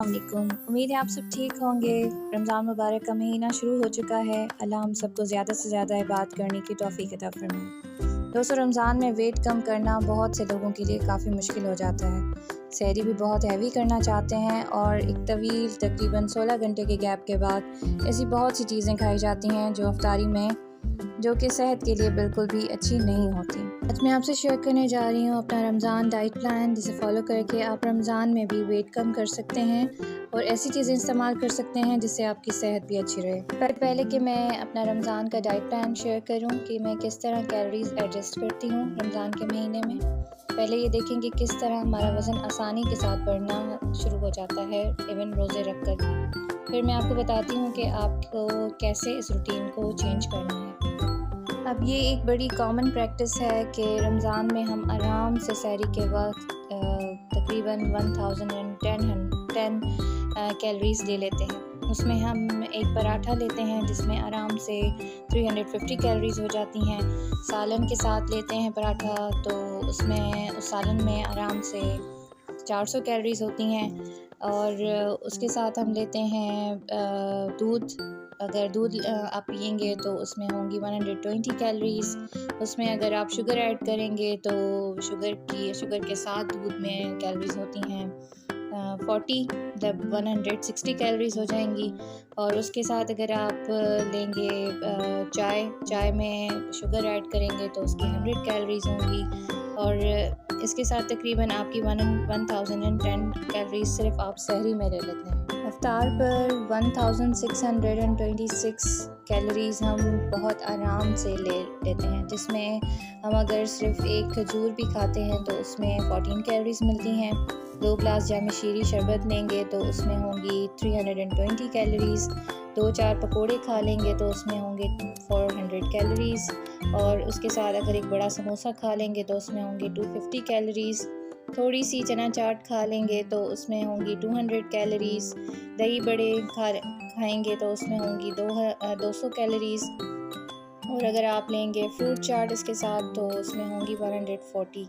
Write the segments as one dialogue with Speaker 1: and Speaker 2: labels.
Speaker 1: वालेकुम। उम्मीद है आप सब ठीक होंगे। रमज़ान मुबारक का महीना शुरू हो चुका है। अल्लाह हम सबको ज़्यादा से ज़्यादा इबादत करने की तौफ़ीक अता फ़रमाए। दोस्तों, रमज़ान में वेट कम करना बहुत से लोगों के लिए काफ़ी मुश्किल हो जाता है। सहरी भी बहुत हैवी करना चाहते हैं और एक तवील तकरीबन 16 घंटे के गैप के बाद ऐसी बहुत सी चीज़ें खाई जाती हैं जो अफ्तारी में जो कि सेहत के लिए बिल्कुल भी अच्छी नहीं होती। आज मैं आपसे शेयर करने जा रही हूँ अपना रमज़ान डाइट प्लान, जिसे फॉलो करके आप रमज़ान में भी वेट कम कर सकते हैं और ऐसी चीज़ें इस्तेमाल कर सकते हैं जिससे आपकी सेहत भी अच्छी रहे। पर पहले कि मैं अपना रमज़ान का डाइट प्लान शेयर करूँ कि मैं किस तरह कैलोरीज एडजस्ट करती हूँ रमज़ान के महीने में, पहले ये देखें कि किस तरह हमारा वज़न आसानी के साथ बढ़ना शुरू हो जाता है इवन रोज़े रख कर भी। फिर मैं आपको बताती हूँ कि आपको कैसे इस रूटीन को चेंज करना है। अब ये एक बड़ी कॉमन प्रैक्टिस है कि रमज़ान में हम आराम से सहरी के वक्त तकरीबन 1010 कैलोरीज़ ले लेते हैं। उसमें हम एक पराठा लेते हैं जिसमें आराम से 350 कैलोरीज़ हो जाती हैं। सालन के साथ लेते हैं पराठा तो उसमें उस सालन में आराम से 400 कैलोरीज़ होती हैं। और उसके साथ हम लेते हैं दूध। अगर दूध आप पिएंगे तो उसमें होंगी 120 कैलोरीज़। उसमें अगर आप शुगर ऐड करेंगे तो शुगर के साथ दूध में कैलोरीज़ होती हैं 40, जब 160 कैलोरीज़ हो जाएंगी। और उसके साथ अगर आप लेंगे चाय में शुगर ऐड करेंगे तो उसकी 100 कैलोरीज़ होंगी। और इसके साथ तकरीबन आपकी 1010 कैलोरीज सिर्फ आप सहरी में ले लेते हैं। इफ्तार पर 1626 कैलोरीज़ हम बहुत आराम से ले लेते हैं, जिसमें हम अगर सिर्फ एक खजूर भी खाते हैं तो उसमें 14 कैलोरीज़ मिलती हैं। 2 ग्लास जाम शीरी शरबत लेंगे तो उसमें होंगी 320 कैलोरीज़। 2-4 पकोड़े खा लेंगे तो उसमें होंगे 400 कैलोरीज़। और उसके साथ अगर एक बड़ा समोसा खा लेंगे तो उसमें होंगे 250 कैलोरीज़। थोड़ी सी चना चाट खा लेंगे तो उसमें होंगी 200 कैलोरीज़। दही बड़े खाएंगे तो उसमें होंगी 200 कैलोरीज़। और अगर आप लेंगे फ्रूट चाट इसके साथ तो उसमें होंगी 140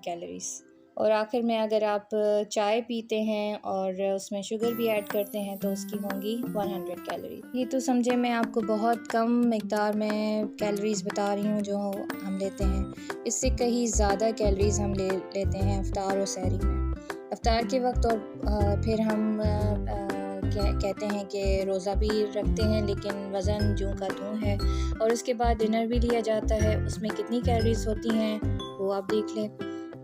Speaker 1: कैलोरीज़। और आखिर में अगर आप चाय पीते हैं और उसमें शुगर भी ऐड करते हैं तो उसकी होंगी 100 कैलोरी। ये तो समझे मैं आपको बहुत कम मिकदार में कैलोरीज़ बता रही हूँ जो हम लेते हैं। इससे कहीं ज़्यादा कैलोरीज़ हम लेते हैं इफ्तार और सहरी में। इफ्तार के वक्त और फिर हम कहते हैं कि रोज़ा भी रखते हैं लेकिन वज़न जूं का तूं है। और उसके बाद डिनर भी लिया जाता है, उसमें कितनी कैलोरीज़ होती हैं वो आप देख लें।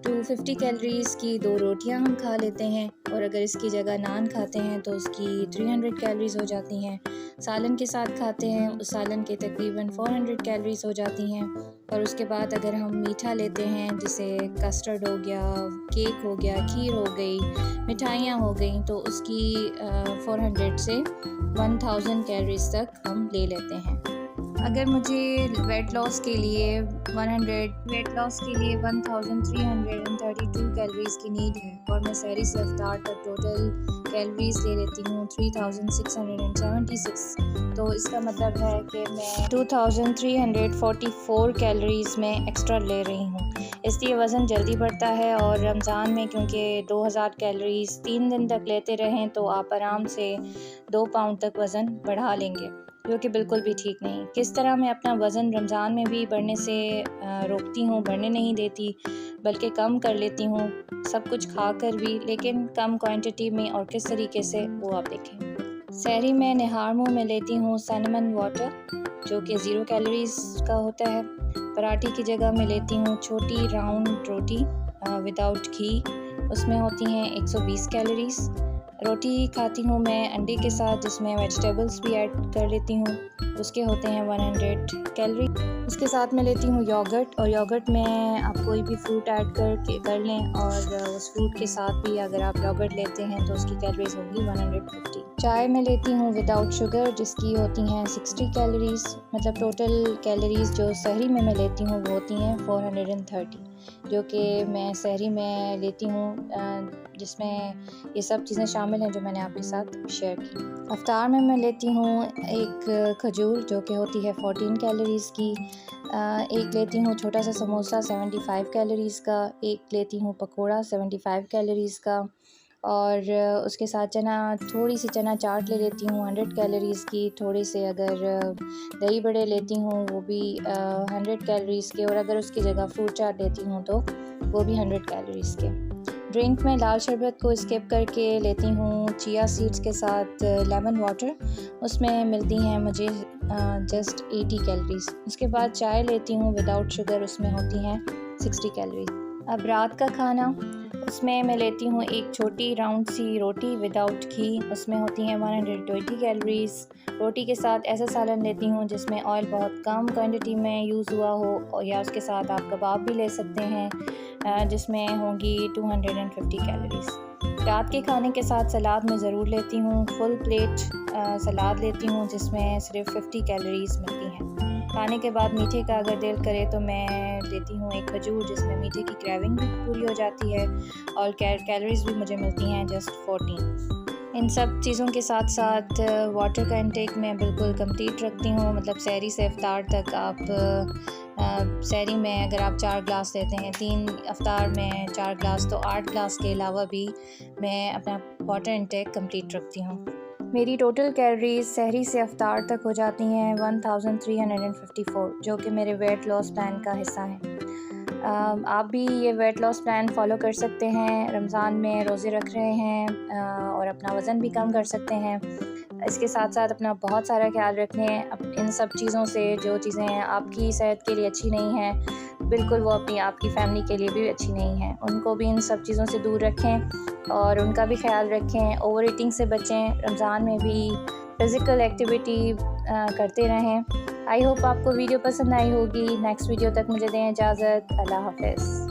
Speaker 1: 250 कैलोरीज़ की 2 रोटियां हम खा लेते हैं और अगर इसकी जगह नान खाते हैं तो उसकी 300 कैलोरीज़ हो जाती हैं। सालन के साथ खाते हैं, उस सालन के तकरीबन 400 कैलोरीज़ हो जाती हैं। और उसके बाद अगर हम मीठा लेते हैं जैसे कस्टर्ड हो गया, केक हो गया, खीर हो गई, मिठाइयाँ हो गई तो उसकी 400 से 1000 कैलोरीज़ तक हम ले लेते हैं। अगर मुझे वेट लॉस के लिए 1332 कैलोरीज़ की नीड है और मैं सहरी से इफ्तार तक टोटल कैलोरीज़ ले लेती हूँ 3676, तो इसका मतलब है कि मैं 2344 कैलोरीज़ में एक्स्ट्रा ले रही हूँ। इसलिए वज़न जल्दी बढ़ता है। और रमज़ान में क्योंकि 2000 कैलोरीज़ 3 दिन तक लेते रहें तो आप आराम से 2 पाउंड तक वज़न बढ़ा लेंगे, जो कि बिल्कुल भी ठीक नहीं। किस तरह मैं अपना वज़न रमज़ान में भी बढ़ने से रोकती हूँ, बढ़ने नहीं देती बल्कि कम कर लेती हूँ, सब कुछ खा कर भी, लेकिन कम क्वांटिटी में और किस तरीके से वो आप देखें। सहरी में निहार मुँह में लेती हूँ सिनेमन वाटर जो कि 0 कैलोरीज़ का होता है। पराठे की जगह में लेती हूँ छोटी राउंड रोटी विदाउट घी, उसमें होती हैं 120 कैलोरीज़। रोटी खाती हूँ मैं अंडे के साथ जिसमें वेजिटेबल्स भी ऐड कर लेती हूँ, उसके होते हैं 100 कैलोरी। उसके साथ में लेती हूँ योगर्ट, और योगर्ट में आप कोई भी फ्रूट ऐड कर लें और उस फ्रूट के साथ भी अगर आप योगर्ट लेते हैं तो उसकी कैलोरीज होगी 150। चाय में लेती हूँ विदाउट शुगर जिसकी होती हैं 60 कैलोरीज़। मतलब टोटल कैलोरीज़ जो सहरी में मैं लेती हूँ वो होती हैं 430, जो कि मैं सहरी में लेती हूँ जिसमें ये सब चीज़ें शामिल हैं जो मैंने आपके साथ शेयर की। अफ्तार में मैं लेती हूँ एक खजूर जो कि होती है 14 कैलोरीज़ की, एक लेती हूँ छोटा सा समोसा 75 कैलोरीज़ का, एक लेती हूँ पकोड़ा 75 कैलोरीज़ का, और उसके साथ थोड़ी सी चना चाट ले लेती हूँ 100 कैलोरीज़ की। थोड़े से अगर दही बड़े लेती हूँ वो भी 100 कैलोरीज़ के, और अगर उसकी जगह फ्रूट चाट लेती हूँ तो वो भी 100 कैलोरीज़ के। ड्रिंक में लाल शरबत को स्किप करके लेती हूँ चिया सीड्स के साथ लेमन वाटर, उसमें मिलती हैं मुझे जस्ट 80 कैलोरीज़। उसके बाद चाय लेती हूँ विदाउट शुगर, उसमें होती हैं 60 कैलोरीज़। अब रात का खाना, उसमें मैं लेती हूँ एक छोटी राउंड सी रोटी विदाउट घी, उसमें होती हैं 120 कैलोरीज़। रोटी के साथ ऐसा सालन लेती हूँ जिसमें ऑयल बहुत कम क्वांटिटी में यूज़ हुआ हो, और या उसके साथ आप कबाब भी ले सकते हैं जिसमें होंगी 250 कैलोरीज़। रात के खाने के साथ सलाद में ज़रूर लेती हूँ, फुल प्लेट सलाद लेती हूँ जिसमें सिर्फ 50 कैलोरीज़ मिलती हैं। खाने के बाद मीठे का अगर दिल करे तो मैं लेती हूँ एक खजूर, जिसमें मीठे की क्रेविंग भी पूरी हो जाती है, और कैलोरीज़ भी मुझे मिलती हैं जस्ट 14। इन सब चीज़ों के साथ साथ वाटर का इंटेक मैं बिल्कुल कंप्लीट रखती हूँ, मतलब सहरी से इफ्तार तक आप सहरी में अगर आप 4 ग्लास लेते हैं, 3 अफ्तार में 4 ग्लास, तो 8 ग्लास के अलावा भी मैं अपना वाटर इंटेक कंप्लीट रखती हूँ। मेरी टोटल कैलोरीज सहरी से अफ्तार तक हो जाती हैं 1354, जो कि मेरे वेट लॉस प्लान का हिस्सा है। आप भी ये वेट लॉस प्लान फॉलो कर सकते हैं। रमज़ान में रोज़े रख रहे हैं और अपना वज़न भी कम कर सकते हैं। इसके साथ साथ अपना बहुत सारा ख्याल रखें इन सब चीज़ों से। जो चीज़ें आपकी सेहत के लिए अच्छी नहीं हैं, बिल्कुल वो अपनी आपकी फैमिली के लिए भी अच्छी नहीं हैं, उनको भी इन सब चीज़ों से दूर रखें और उनका भी ख्याल रखें। ओवर ईटिंग से बचें, रमज़ान में भी फ़िज़िकल एक्टिविटी करते रहें। आई होप आपको वीडियो पसंद आई होगी। नेक्स्ट वीडियो तक मुझे दें इजाज़त। अल्लाह हाफ़िज़।